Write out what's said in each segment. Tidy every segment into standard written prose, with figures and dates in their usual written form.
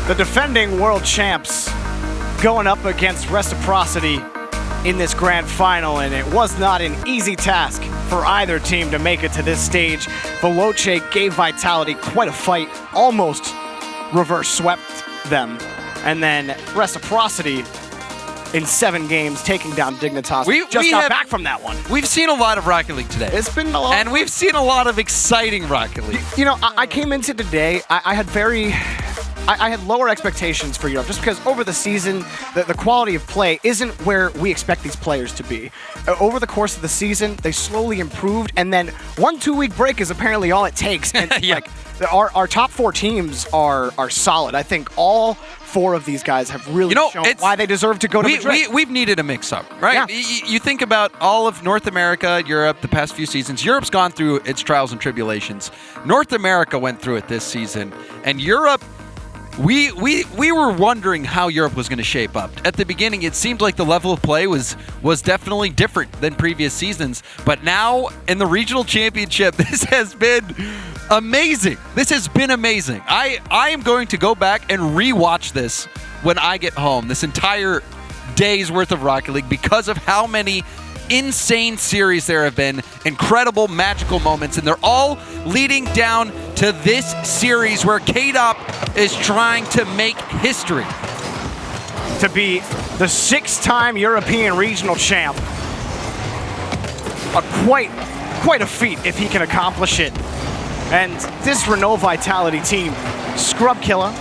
The defending world champs going up against Reciprocity in this grand final, and it was not an easy task for either team to make it to this stage. Veloce gave Vitality quite a fight, almost reverse swept them, and then Reciprocity in 7 games taking down Dignitas. We got back from that one. We've seen a lot of Rocket League today. It's been a lot. And we've seen a lot of exciting Rocket League. You know, I came into today, I had lower expectations for Europe just because over the season, the quality of play isn't where we expect these players to be. Over the course of the season, they slowly improved, and then 1-2 week break is apparently all it takes. And like our top 4 teams are solid. I think all 4 of these guys have really shown why they deserve to go to Madrid. We've needed a mix-up, right? Yeah. You think about all of North America, Europe, the past few seasons. Europe's gone through its trials and tribulations. North America went through it this season, and Europe, we were wondering how Europe was going to shape up. At the beginning, it seemed like the level of play was definitely different than previous seasons. But now, in the regional championship, this has been amazing. This has been amazing. I am going to go back and rewatch this when I get home, this entire day's worth of Rocket League, because of how many insane series there have been, incredible, magical moments, and they're all leading down to this series where KDOP is trying to make history. To be the 6-time European regional champ. Quite a feat if he can accomplish it. And this Renault Vitality team, Scrub Killer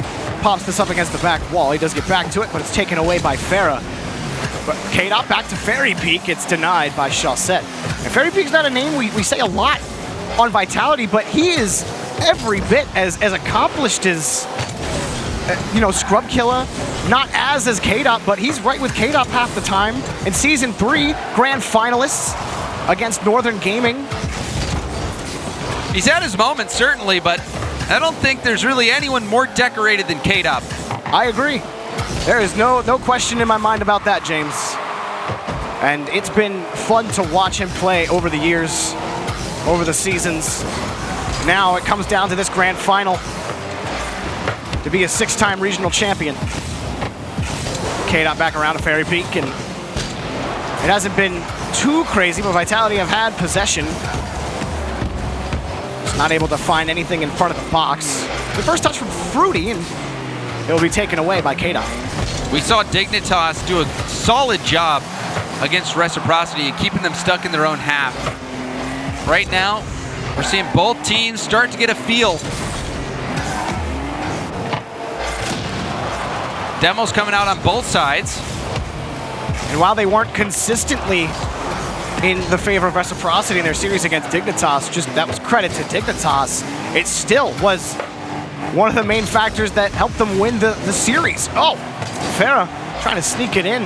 pops this up against the back wall. He does get back to it, but it's taken away by Farah. But KDOP back to Fairy Peak. It's denied by Chaussette. And Fairy Peak's not a name we say a lot on Vitality, but he is every bit as accomplished as, Scrub Killer. Not as KDOP, but he's right with KDOP half the time. In Season 3, grand finalists against Northern Gaming. He's had his moments, certainly, but I don't think there's really anyone more decorated than KDOP. I agree. There is no question in my mind about that, James. And it's been fun to watch him play over the years, over the seasons. Now it comes down to this grand final to be a 6-time regional champion. KDOP back around to Fairy Peak, and it hasn't been too crazy, but Vitality have had possession. Just not able to find anything in front of the box. The first touch from Fruity, and it'll be taken away by KDOP. We saw Dignitas do a solid job against Reciprocity and keeping them stuck in their own half. Right now, we're seeing both teams start to get a feel. Demos coming out on both sides. And while they weren't consistently in the favor of Reciprocity in their series against Dignitas, that was credit to Dignitas, it still was one of the main factors that helped them win the series. Oh, Farah trying to sneak it in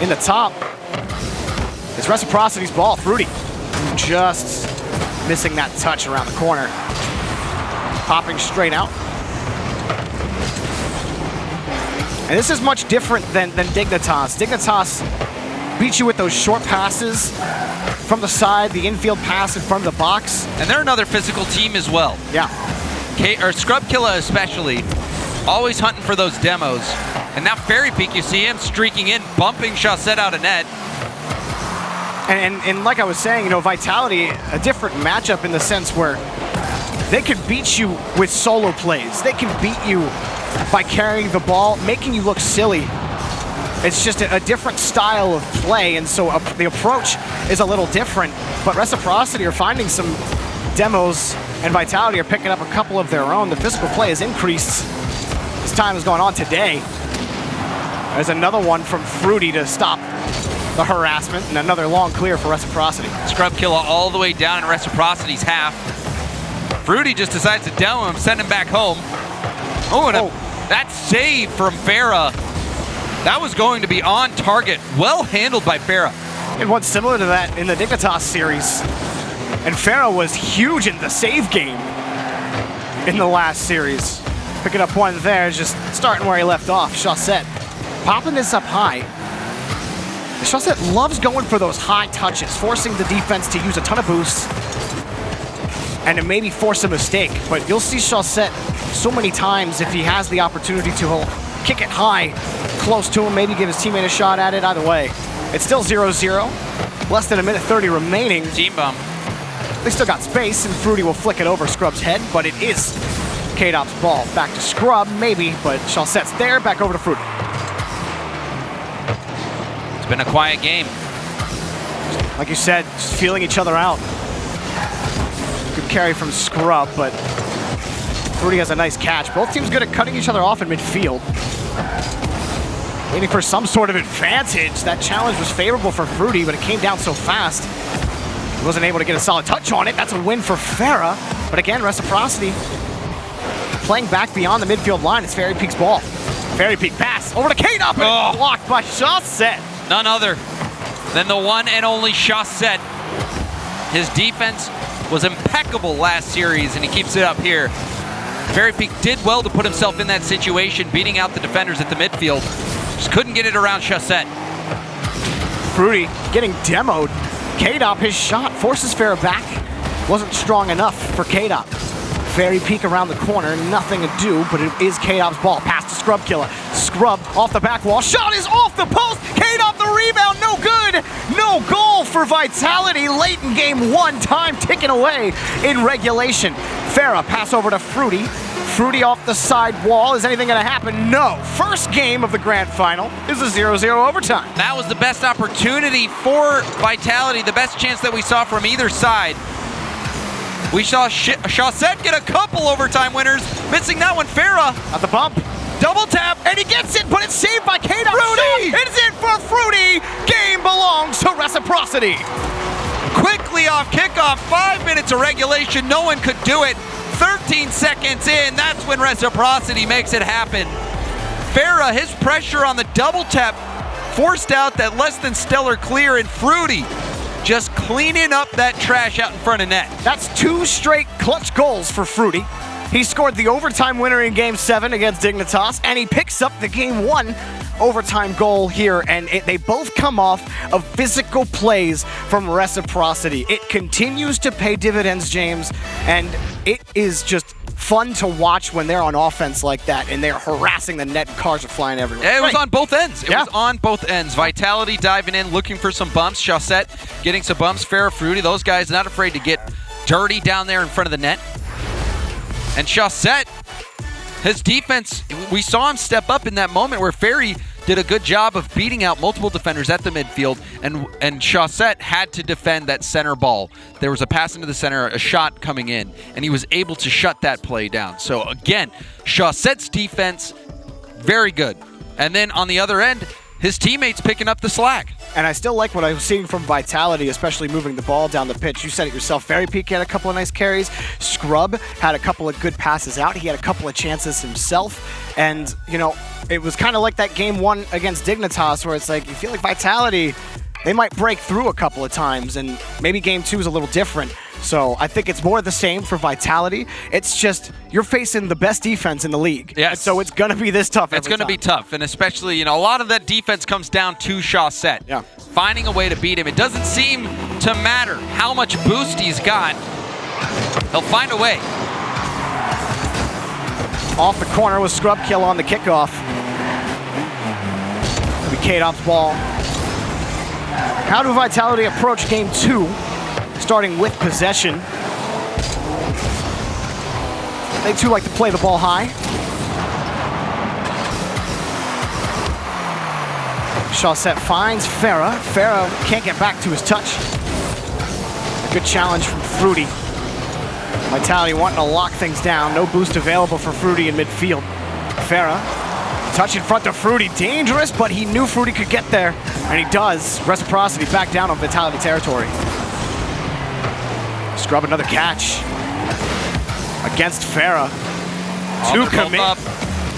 the top. It's Reciprocity's ball. Fruity just missing that touch around the corner. Popping straight out. And this is much different than Dignitas. Dignitas beat you with those short passes from the side, the infield pass in front of the box. And they're another physical team as well. Yeah. Scrub Killer especially, always hunting for those demos. And now Fairy Peak, you see him streaking in, bumping Chaussette out of net. And like I was saying, Vitality, a different matchup in the sense where they can beat you with solo plays. They can beat you by carrying the ball, making you look silly. It's just a different style of play, and so the approach is a little different. But Reciprocity are finding some demos, and Vitality are picking up a couple of their own. The physical play has increased as time has gone on today. There's another one from Fruity to stop the harassment, and another long clear for Reciprocity. Scrub Killer all the way down in Reciprocity's half. Fruity just decides to demo him, send him back home. That save from Farah. That was going to be on target. Well handled by Farah. And what's similar to that in the Dignitas series. And Farah was huge in the save game in the last series. Picking up one there, just starting where he left off. Chaussette popping this up high. Chaussette loves going for those high touches, forcing the defense to use a ton of boosts. and to maybe force a mistake. But you'll see Chaussette so many times if he has the opportunity to, he'll kick it high, close to him, maybe give his teammate a shot at it. Either way, it's still 0-0. Less than a minute 30 remaining. Team bomb. They still got space, and Fruity will flick it over Scrub's head, but it is K-Dop's ball. Back to Scrub, maybe, but Chaussette's there. Back over to Fruity. It's been a quiet game. Like you said, just feeling each other out. Good carry from Scrub, but Fruity has a nice catch. Both teams good at cutting each other off in midfield. Waiting for some sort of advantage. That challenge was favorable for Fruity, but it came down so fast. He wasn't able to get a solid touch on it. That's a win for Farah. But again, Reciprocity playing back beyond the midfield line. It's Fairy Peak's ball. Fairy Peak pass over to K-Dop, and blocked by Chaussette. None other than the one and only Chaussette. His defense was impeccable last series, and he keeps it up here. Fairy Peak did well to put himself in that situation, beating out the defenders at the midfield. Just couldn't get it around Chaussette. Fruity getting demoed. K-Dop, his shot forces Farah back. Wasn't strong enough for K-Dop. Fairy Peak around the corner, nothing to do, but it is K-Dop's ball. Pass to Scrub Killer. Scrub off the back wall. Shot is off the post. K-Dop the rebound, no good. No goal for Vitality late in game one. Time ticking away in regulation. Farah pass over to Fruity. Fruity off the side wall. Is anything gonna happen? No. First game of the grand final is a 0-0 overtime. That was the best opportunity for Vitality, the best chance that we saw from either side. We saw Chaussette get a couple overtime winners. Missing that one, Farah. At the bump. Double tap, and he gets it, but it's saved by K-Dop. Fruity! It's in for Fruity. Game belongs to Reciprocity. Quickly off kickoff, 5 minutes of regulation. No one could do it. 13 seconds in, that's when Reciprocity makes it happen. Farah, his pressure on the double tap forced out that less than stellar clear, and Fruity just cleaning up that trash out in front of net. That's 2 straight clutch goals for Fruity. He scored the overtime winner in Game 7 against Dignitas, and he picks up the Game 1 overtime goal here, and they both come off of physical plays from Reciprocity. It continues to pay dividends, James, and it is just fun to watch when they're on offense like that and they're harassing the net and cars are flying everywhere. Yeah, it was on both ends. It was on both ends. Vitality diving in, looking for some bumps. Chaussette getting some bumps. Farah, Fruity, those guys not afraid to get dirty down there in front of the net. And Chaussette, his defense, we saw him step up in that moment where Fairy did a good job of beating out multiple defenders at the midfield, and Chaussette had to defend that center ball. There was a pass into the center, a shot coming in, and he was able to shut that play down. So again, Chaussette's defense, very good. And then on the other end, his teammates picking up the slack. And I still like what I was seeing from Vitality, especially moving the ball down the pitch. You said it yourself. Fairy Peak had a couple of nice carries. Scrub had a couple of good passes out. He had a couple of chances himself. And, you know, it was kind of like that Game 1 against Dignitas where it's like you feel like Vitality, they might break through a couple of times. And maybe Game 2 is a little different. So I think it's more of the same for Vitality. It's just you're facing the best defense in the league. Yes. So it's going to be this tough. It's going to be tough. And especially, you know, a lot of that defense comes down to Chaussette. Yeah. Finding a way to beat him. It doesn't seem to matter how much boost he's got. He'll find a way. Off the corner with Scrub Kill on the kickoff. It'll be K-Dop's ball. How do Vitality approach Game 2? Starting with possession. They too like to play the ball high. Chaussette finds Farah. Farah can't get back to his touch. A good challenge from Fruity. Vitality wanting to lock things down. No boost available for Fruity in midfield. Farah, touch in front of Fruity. Dangerous, but he knew Fruity could get there, and he does. Reciprocity back down on Vitality territory. Scrub another catch against Farah. To commit.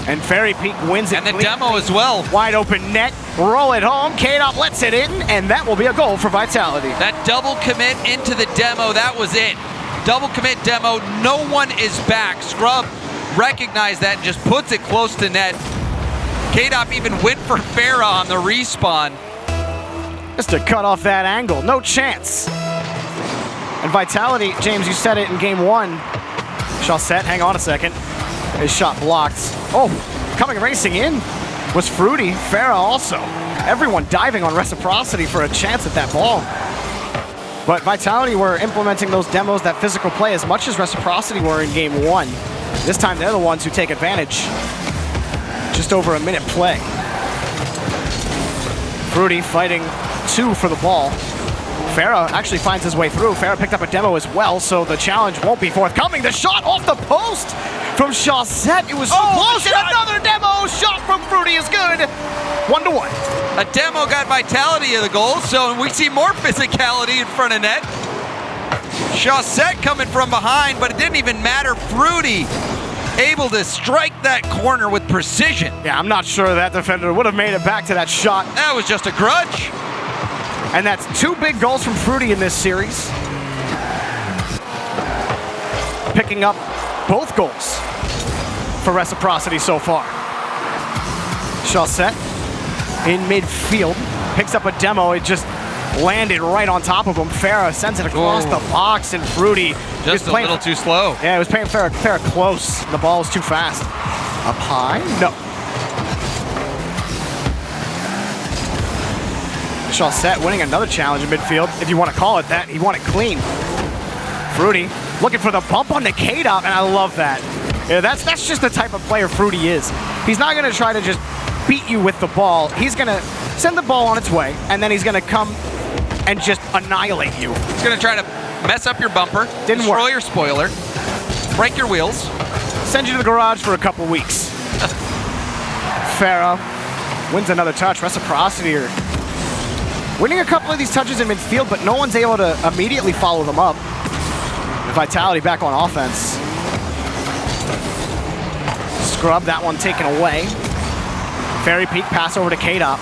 And Fairy Peak wins it. And the demo as well. Wide open net. Roll it home. K-Dop lets it in, and that will be a goal for Vitality. That double commit into the demo, that was it. Double commit demo, no one is back. Scrub recognized that and just puts it close to net. K-Dop even went for Farah on the respawn. Just to cut off that angle. No chance. And Vitality, James, you said it in game 1. Chaussette, hang on a second. His shot blocked. Oh, coming racing in was Fruity. Farah also. Everyone diving on Reciprocity for a chance at that ball. But Vitality were implementing those demos, that physical play, as much as Reciprocity were in game 1. This time they're the ones who take advantage. Just over a minute play. Fruity fighting 2 for the ball. Farah actually finds his way through. Farah picked up a demo as well, so the challenge won't be forthcoming. The shot off the post from Chaussette. It was so close, and another demo shot from Fruity is good. 1-1. A demo got Vitality of the goal, so we see more physicality in front of net. Chaussette coming from behind, but it didn't even matter. Fruity able to strike that corner with precision. Yeah, I'm not sure that defender would have made it back to that shot. That was just a grudge. And that's 2 big goals from Fruity in this series. Picking up both goals for Reciprocity so far. Chaussette in midfield, picks up a demo. It just landed right on top of him. Farah sends it across the box, and Fruity just a little too slow. Yeah, it was playing Farah close. The ball was too fast. Up high? No. Chaussette winning another challenge in midfield, if you want to call it that. He won it clean. Fruity looking for the bump on the K-Dop, and I love that. Yeah, that's just the type of player Fruity is. He's not going to try to just beat you with the ball. He's going to send the ball on its way, and then he's going to come and just annihilate you. He's going to try to mess up your bumper, destroy your spoiler, break your wheels, send you to the garage for a couple weeks. Farah wins another touch. Reciprocity are winning a couple of these touches in midfield, but no one's able to immediately follow them up. Vitality back on offense. Scrub, that one taken away. Fairy Peak pass over to K-Dop.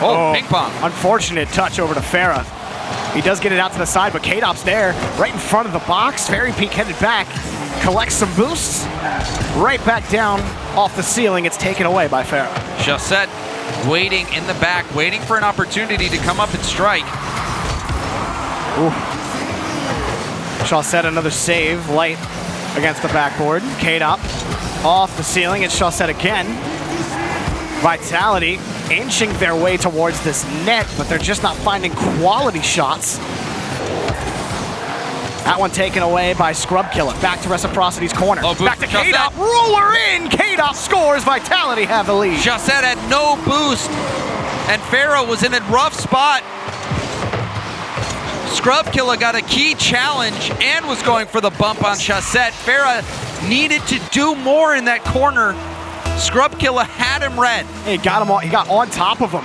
Oh, ping pong. Unfortunate touch over to Farah. He does get it out to the side, but K-Dop's there, right in front of the box. Fairy Peak headed back, collects some boosts, right back down off the ceiling. It's taken away by Farah. Chaussette waiting in the back, waiting for an opportunity to come up and strike. Ooh. Chaussette another save, light against the backboard. K-Dop off the ceiling. It's Chaussette again. Vitality inching their way towards this net, but they're just not finding quality shots. That one taken away by Scrub Killer. Back to Reciprocity's corner. Back to K-Dop. Roller in. K-Dop scores. Vitality have the lead. Chaussette had no boost, and Farah was in a rough spot. Scrub Killer got a key challenge and was going for the bump on Chaussette. Farah needed to do more in that corner. Scrub Killer had him red. He got him on. He got on top of him.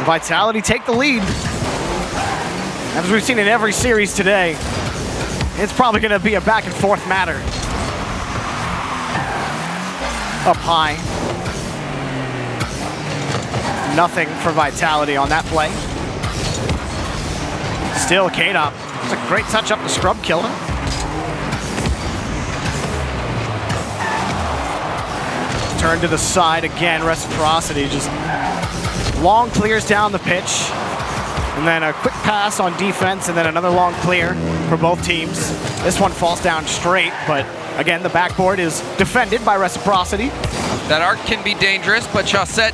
Vitality take the lead. As we've seen in every series today, it's probably going to be a back and forth matter. Up high. Nothing for Vitality on that play. Still K-Dop. It's a great touch up to Scrub Killer. Turn to the side again. Reciprocity just long clears down the pitch. And then a quick pass on defense, and then another long clear for both teams. This one falls down straight, but again, the backboard is defended by Reciprocity. That arc can be dangerous, but Chaussette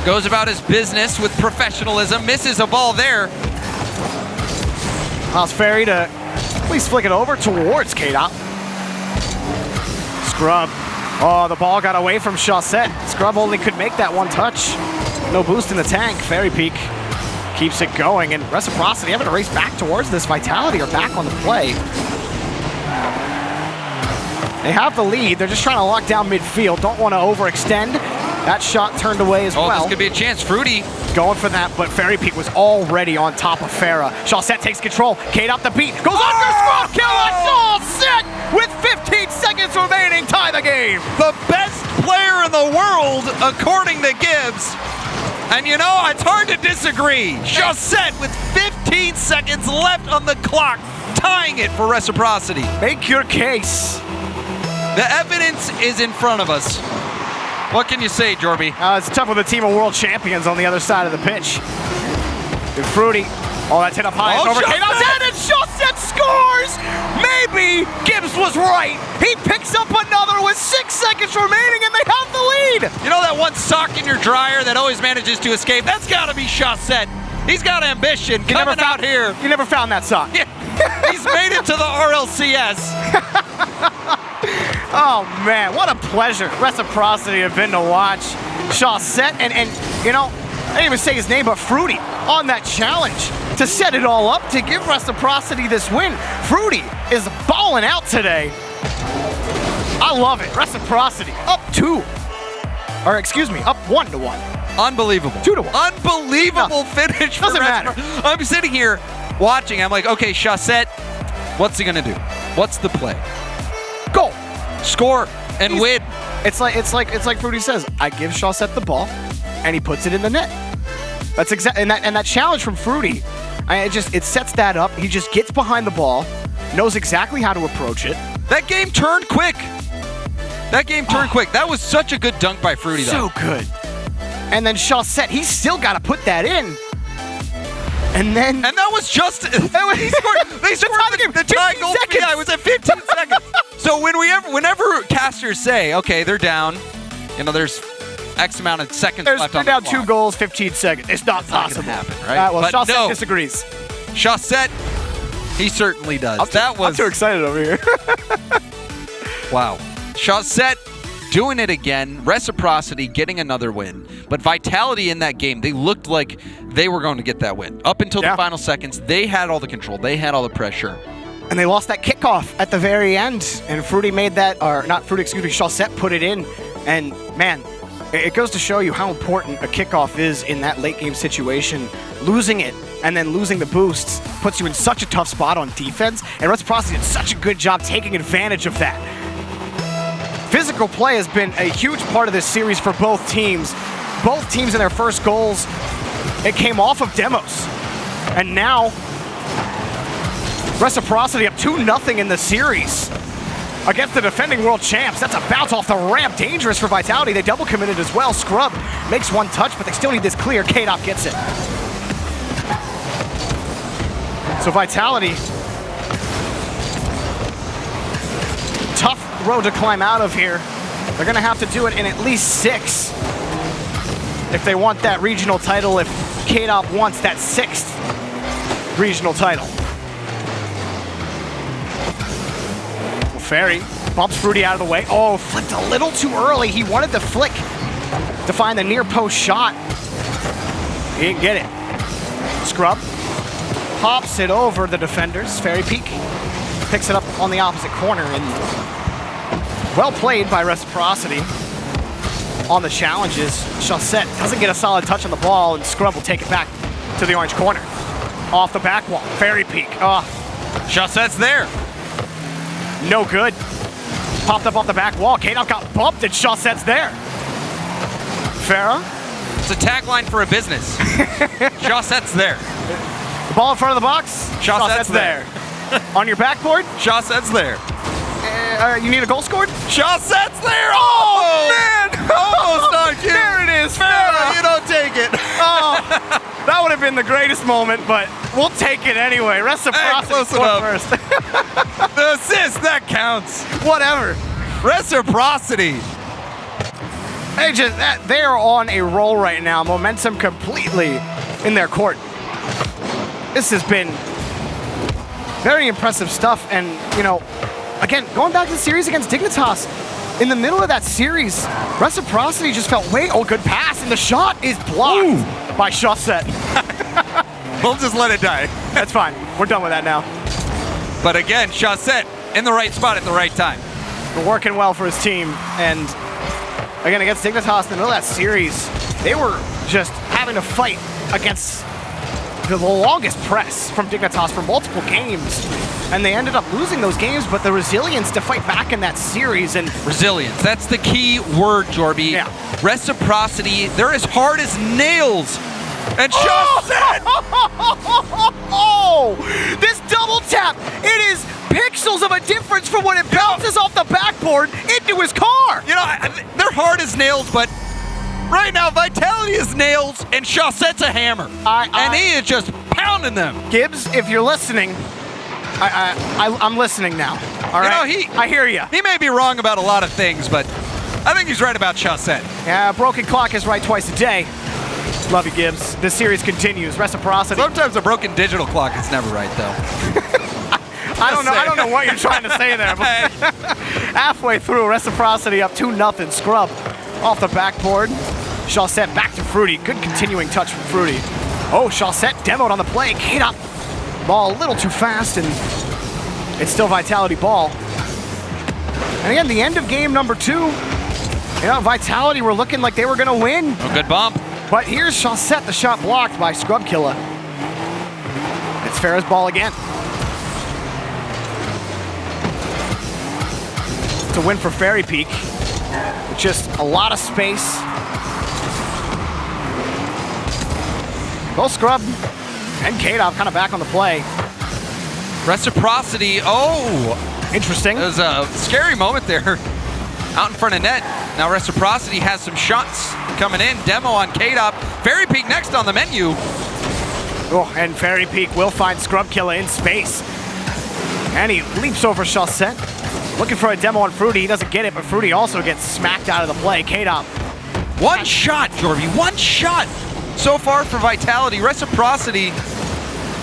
goes about his business with professionalism, misses a ball there. Allows Ferry to at least flick it over towards K-Dop. Scrub. Oh, the ball got away from Chaussette. Scrub only could make that one touch. No boost in the tank. Fairy Peak keeps it going, and Reciprocity having to race back towards this. Vitality are back on the play. They have the lead. They're just trying to lock down midfield. Don't want to overextend. That shot turned away as well. This could be a chance. Fruity going for that, but Fairy Peak was already on top of Farah. Chaussette takes control. K-Dop the beat. Goes under. Scrub Killer. Chaussette with 15 seconds remaining. Tie the game. The best player in the world, according to Gibbs. And you know, it's hard to disagree. Chaussette with 15 seconds left on the clock, tying it for Reciprocity. Make your case. The evidence is in front of us. What can you say, Jorby? It's tough with a team of world champions on the other side of the pitch. And Fruity Oh, that's hit up high. It's over K-Dot's head, and Chaussette scores! Maybe Gibbs was right. He picks up another with 6 seconds remaining, and they have the lead. You know that one sock in your dryer that always manages to escape? That's got to be Chaussette. He's got ambition coming out here. You never found that sock. Yeah. He's made it to the RLCS. Oh, man, what a pleasure. Reciprocity have been to watch. Chaussette and you know, I didn't even say his name, but Fruity on that challenge to set it all up to give Reciprocity this win. Fruity is balling out today. I love it. Reciprocity up 1-1. Unbelievable. 2-1. Unbelievable finish. Doesn't matter. I'm sitting here watching. I'm like, okay, Chaussette, what's he gonna do? What's the play? Goal. Score and win. It's like Fruity says. I give Chaussette the ball, and he puts it in the net. That's exactly and that challenge from Fruity. It sets that up. He just gets behind the ball, knows exactly how to approach it. That game turned quick. That was such a good dunk by Fruity, though. So good. And then Chaussette, he's still got to put that in. And that was just they scored the tying goal. Yeah, it was at 15 seconds. So whenever casters say, okay, they're down, you know, there's X amount of seconds left on the clock. They're down 2 goals, 15 seconds. It's not possible. Not gonna happen, right? Well, Chaussette disagrees. Chaussette, he certainly does. I'm too excited over here. Wow. Chaussette doing it again. Reciprocity getting another win. But Vitality in that game, they looked like they were going to get that win. Up until the final seconds, they had all the control. They had all the pressure. And they lost that kickoff at the very end. And Fruity made that, or not Fruity, excuse me, Chaussette put it in. And man, it goes to show you how important a kickoff is in that late game situation. Losing it and then losing the boosts puts you in such a tough spot on defense. And Reciprocity did such a good job taking advantage of that. Physical play has been a huge part of this series for both teams. Both teams in their first goals, it came off of demos. And now, Reciprocity up 2-0 in the series against the defending world champs. That's a bounce off the ramp. Dangerous for Vitality. They double committed as well. Scrub makes one touch, but they still need this clear. K-Dot gets it. So Vitality, tough road to climb out of here. They're gonna have to do it in at least 6 if they want that regional title, if K-Dot wants that 6th regional title. Well, Ferry bumps Fruity out of the way. Oh, flicked a little too early. He wanted the flick to find the near post shot. He didn't get it. Scrub pops it over the defenders. Ferry peek picks it up on the opposite corner, and well played by Reciprocity on the challenges. Chaussette doesn't get a solid touch on the ball, and Scrub will take it back to the orange corner. Off the back wall, Ferry peek. Chaussette's there. No good. Popped up off the back wall. K-Dot got bumped, and Chaussette's there. Farah. It's a tagline for a business. Chaussette's there. The ball in front of the box. Chaussette's there. On your backboard. Chaussette's there. You need a goal scored? Chaussette's there! Oh, man! Almost on cue. There it is, Farah, you don't take it. That would have been the greatest moment, but we'll take it anyway. Reciprocity scored first. The assist, that counts. Whatever. Reciprocity. They are on a roll right now. Momentum completely in their court. This has been very impressive stuff, and you know, again, going back to the series against Dignitas, in the middle of that series, Reciprocity just felt good pass, and the shot is blocked by Chaussette. We'll just let it die. That's fine. We're done with that now. But again, Chaussette in the right spot at the right time. We're working well for his team, and again, against Dignitas in the middle of that series, they were just having to fight against the longest press from Dignitas for multiple games, and they ended up losing those games, but the resilience to fight back in that series. And resilience, that's the key word, Jorby. Yeah. Reciprocity, they're as hard as nails. And Chaussette! Oh! This double tap, it is pixels of a difference from when it bounces off the backboard into his car. You know, they're hard as nails, but right now, Vitality is nails, and Chaussette's a hammer. And he is just pounding pounding them. Gibbs, if you're listening, I'm listening now. All right? I hear you. He may be wrong about a lot of things, but I think he's right about Chaussette. Yeah, broken clock is right twice a day. Love you, Gibbs. This series continues. Reciprocity. Sometimes a broken digital clock is never right, though. I don't know what you're trying to say there. But halfway through, Reciprocity up 2-0. Scrub off the backboard. Chaussette back to Fruity. Good continuing touch from Fruity. Oh, Chaussette demoed on the play. K-Dop. Ball a little too fast, and it's still Vitality ball. And again, the end of game number 2. Vitality were looking like they were going to win. Oh, good bump. But here's Chaussette, the shot blocked by Scrub Killa. It's Farah's ball again. It's a win for Fairy Peak. With just a lot of space. Both Scrub and K-Dop kind of back on the play. Reciprocity, interesting. It was a scary moment there. Out in front of net. Now Reciprocity has some shots coming in. Demo on K-Dop. Fairy Peak next on the menu. Oh, and Fairy Peak will find Scrub Killa in space. And he leaps over Chaussette. Looking for a demo on Fruity. He doesn't get it, but Fruity also gets smacked out of the play. K-Dop. One shot, Jorby. One shot so far for Vitality. Reciprocity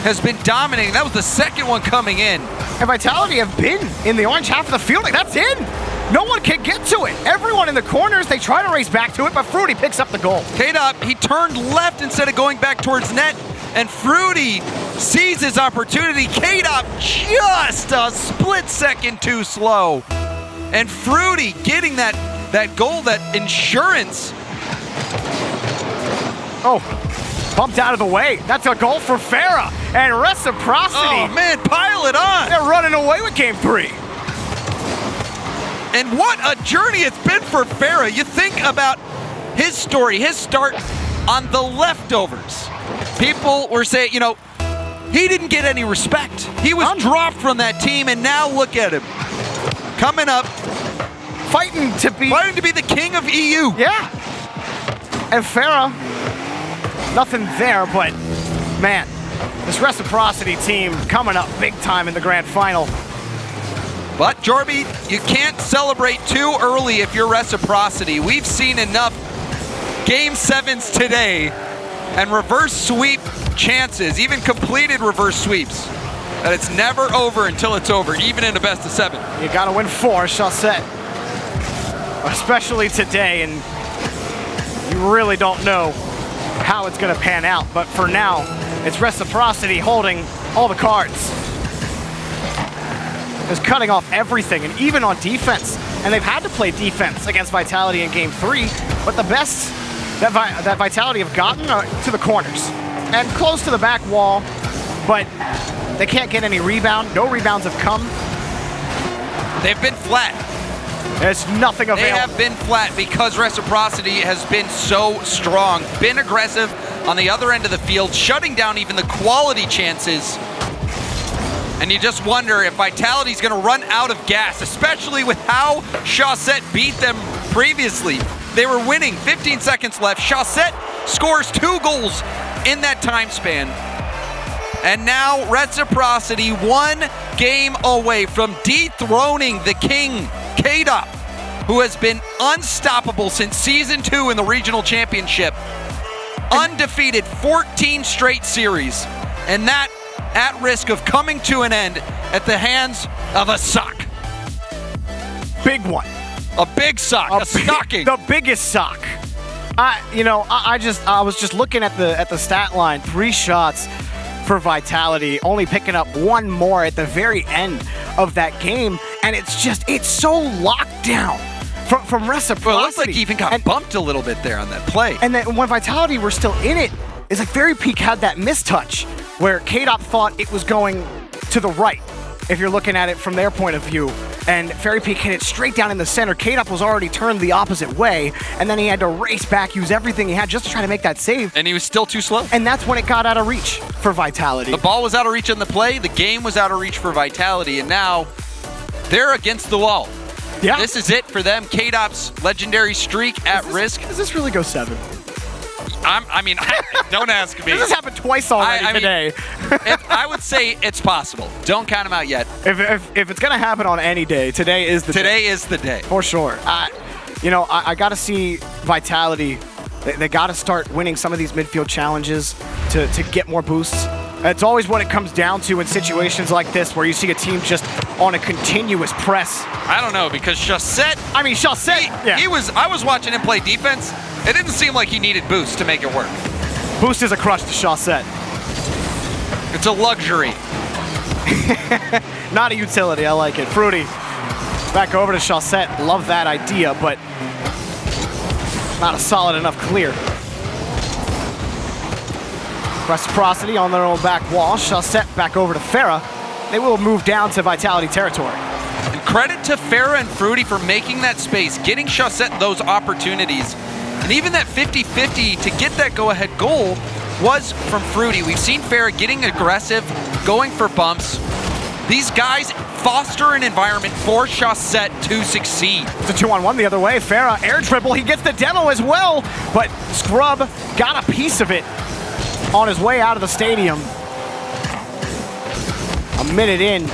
has been dominating. That was the second one coming in. And Vitality have been in the orange half of the field. Like, that's in. No one can get to it. Everyone in the corners, they try to race back to it, but Fruity picks up the goal. K-Dop, he turned left instead of going back towards net, and Fruity sees his opportunity. K-Dop just a split second too slow. And Fruity getting that goal, that insurance. Oh, bumped out of the way. That's a goal for Farah. And Reciprocity. Oh man, pile it on. They're running away with game 3. And what a journey it's been for Farah. You think about his story, his start on the leftovers. People were saying, he didn't get any respect. He was dropped from that team, and now look at him. Coming up. Fighting to be the king of EU. Yeah. And Farah, nothing there, but man, this Reciprocity team coming up big time in the grand final. But, Jorby, you can't celebrate too early if you're Reciprocity. We've seen enough Game 7s today and reverse sweep chances, even completed reverse sweeps, that it's never over until it's over, even in a best of 7. You got to win 4, Chaussette. Especially today, and you really don't know how it's going to pan out. But for now, it's Reciprocity holding all the cards. Is cutting off everything, and even on defense. And they've had to play defense against Vitality in Game 3, but the best that Vitality have gotten are to the corners and close to the back wall, but they can't get any rebound. No rebounds have come. They've been flat. There's nothing available. They have been flat because Reciprocity has been so strong, been aggressive on the other end of the field, shutting down even the quality chances. And you just wonder if Vitality's going to run out of gas, especially with how Chaussette beat them previously. They were winning, 15 seconds left. Chaussette scores 2 goals in that time span. And now Reciprocity 1 game away from dethroning the king, K-Dop, who has been unstoppable since Season 2 in the regional championship. Undefeated 14 straight series. And that at risk of coming to an end at the hands of a sock. Big one. A big sock, a stocking. The biggest sock. I was just looking at the stat line. 3 shots for Vitality, only picking up 1 more at the very end of that game, and it's so locked down from Reciprocity. Well, it looks like he even got bumped a little bit there on that play. And then when Vitality were still in it, it's like Fairy Peak had that mistouch where K-Dop thought it was going to the right, if you're looking at it from their point of view. And Fairy Peak hit it straight down in the center. K-Dop was already turned the opposite way, and then he had to race back, use everything he had just to try to make that save. And he was still too slow. And that's when it got out of reach for Vitality. The ball was out of reach in the play, the game was out of reach for Vitality, and now they're against the wall. Yeah. This is it for them. K-Dop's legendary streak at risk. Does this really go 7? I mean, don't ask me. This has happened twice already today. I would say it's possible. Don't count them out yet. If it's going to happen on any day, today is the day. Today is the day. For sure. I got to see Vitality. They got to start winning some of these midfield challenges to get more boosts. It's always what it comes down to in situations like this where you see a team just on a continuous press. I don't know, because Chaussette, yeah. I was watching him play defense. It didn't seem like he needed boost to make it work. Boost is a crush to Chaussette. It's a luxury. Not a utility, I like it. Fruity, back over to Chaussette. Love that idea, but not a solid enough clear. Reciprocity on their own back wall. Chaussette back over to Farah. They will move down to Vitality territory. And credit to Farah and Fruity for making that space, getting Chaussette those opportunities. And even that 50-50 to get that go-ahead goal was from Fruity. We've seen Farah getting aggressive, going for bumps. These guys foster an environment for Chaussette to succeed. It's a 2-on-1 the other way. Farah, air dribble. He gets the demo as well, but Scrub got a piece of it on his way out of the stadium. A minute in.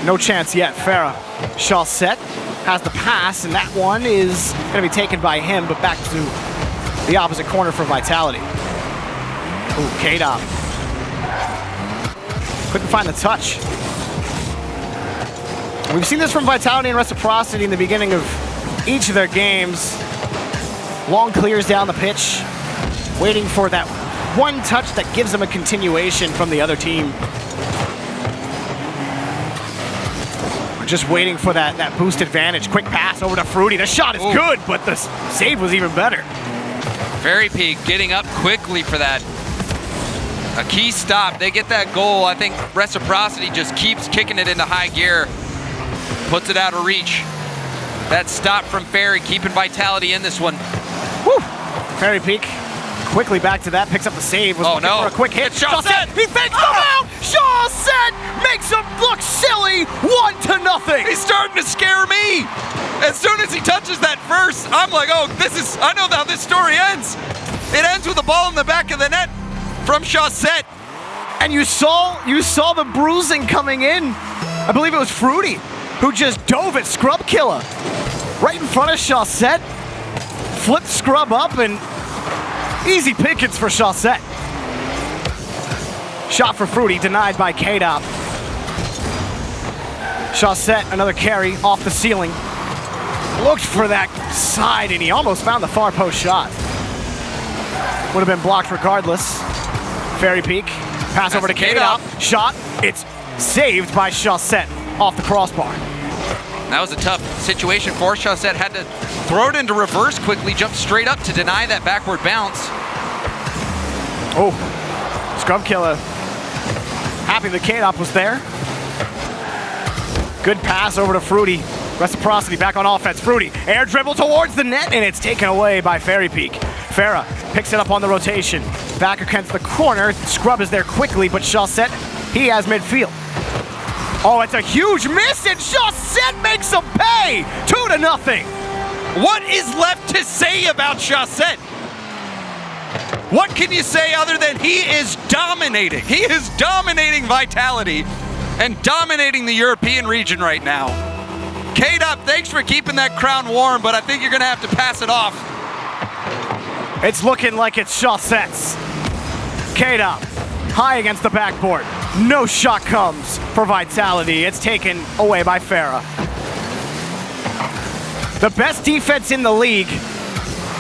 No chance yet. Farah. Chaussette has the pass, and that one is going to be taken by him, but back to the opposite corner for Vitality. Ooh, K-Dop. Couldn't find the touch. We've seen this from Vitality and Reciprocity in the beginning of each of their games. Long clears down the pitch, waiting for that one touch that gives them a continuation from the other team. We're just waiting for that boost advantage. Quick pass over to Fruity. The shot is good, but the save was even better. Very Peak getting up quickly for that. A key stop. They get that goal. I think Reciprocity just keeps kicking it into high gear. Puts it out of reach. That stop from Ferry keeping Vitality in this one. Woo! Fairy Peak quickly back to that, picks up the save, was looking for a quick hit. Chaussette! He fakes them out! Chaussette makes him look silly, 1-0! He's starting to scare me! As soon as he touches that first, I'm like, oh, I know how this story ends. It ends with a ball in the back of the net from Chaussette. And you saw the bruising coming in. I believe it was Fruity who just dove at Scrub Killer right in front of Chaussette. Flipped Scrub up, and easy pickings for Chaussette. Shot for Fruity, denied by K-Dop. Chaussette, another carry off the ceiling. Looked for that side, and he almost found the far post shot. Would have been blocked regardless. Fairy Peak, pass over to K-Dop. Shot, it's saved by Chaussette off the crossbar. That was a tough situation for Chaussette. Had to throw it into reverse quickly, jump straight up to deny that backward bounce. Oh, Scrub Killer. Happy the K-Dop was there. Good pass over to Fruity. Reciprocity back on offense. Fruity, air dribble towards the net, and it's taken away by Fairy Peak. Farah picks it up on the rotation. Back against the corner. Scrub is there quickly, but Chaussette, he has midfield. Oh, it's a huge miss, and Chaussette makes them pay! 2-0. What is left to say about Chaussette? What can you say other than he is dominating? He is dominating Vitality and dominating the European region right now. K-Dop, thanks for keeping that crown warm, but I think you're going to have to pass it off. It's looking like it's Chaussette's. K-Dop, high against the backboard. No shot comes for Vitality. It's taken away by Farah. The best defense in the league.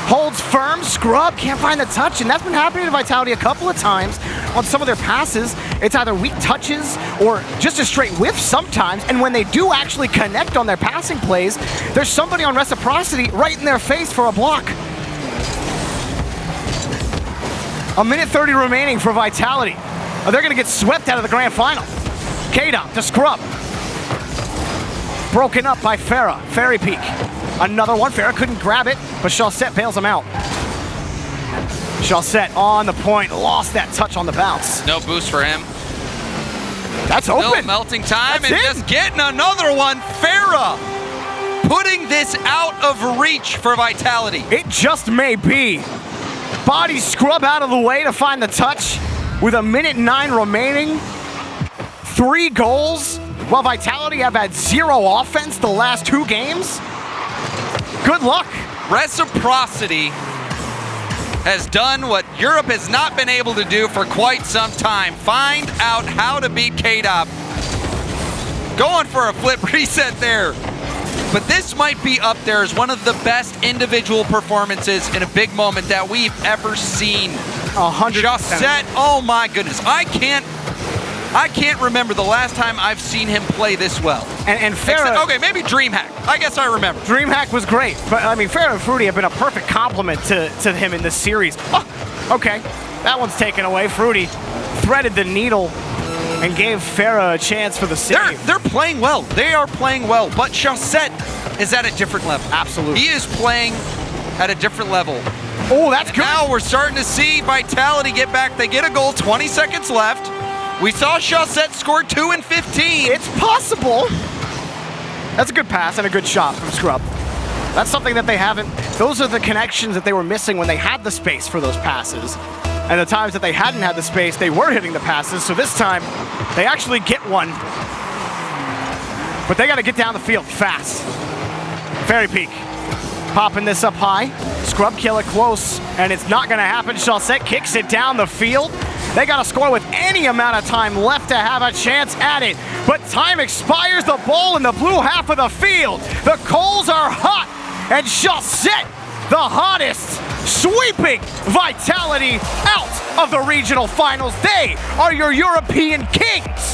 Holds firm, Scrub can't find the touch, and that's been happening to Vitality a couple of times on some of their passes. It's either weak touches or just a straight whiff sometimes, and when they do actually connect on their passing plays, there's somebody on Reciprocity right in their face for a block. A minute 30 remaining for Vitality. They're gonna get swept out of the grand final. K-Dop to Scrub. Broken up by Farah, Fairy Peak. Another one, Farah couldn't grab it, but Chaussette bails him out. Chaussette on the point, lost that touch on the bounce. No boost for him. That's open. Still melting time, That's and just getting another one. Farah putting this out of reach for Vitality. It just may be. Body scrub out of the way to find the touch with 1:09 remaining. 3 goals, while Vitality have had 0 offense the last 2 games. Good luck. Reciprocity has done what Europe has not been able to do for quite some time. Find out how to beat K-Dop. Going for a flip reset there. But this might be up there as one of the best individual performances in a big moment that we've ever seen. 100%. Chaussette, oh my goodness. I can't remember the last time I've seen him play this well. And Farah... Okay, maybe DreamHack. I guess I remember. DreamHack was great, but I mean, Farah and Fruity have been a perfect complement to him in this series. Oh, okay, that one's taken away. Fruity threaded the needle and gave Farah a chance for the save. They're playing well. They are playing well, but Chaussette is at a different level. Absolutely. He is playing at a different level. Oh, that's good. Now we're starting to see Vitality get back. They get a goal, 20 seconds left. We saw Chaussette score 2 in 15. It's possible. That's a good pass and a good shot from Scrub. That's something that they haven't. Those are the connections that they were missing when they had the space for those passes. And the times that they hadn't had the space, they were hitting the passes. So this time, they actually get one. But they got to get down the field fast. Fairy Peak popping this up high. Scrub kill it close, and it's not going to happen. Chaussette kicks it down the field. They got to score with any amount of time left to have a chance at it. But time expires, the ball in the blue half of the field. The coals are hot, and Chaussette, the hottest, sweeping Vitality out of the regional finals. They are your European kings.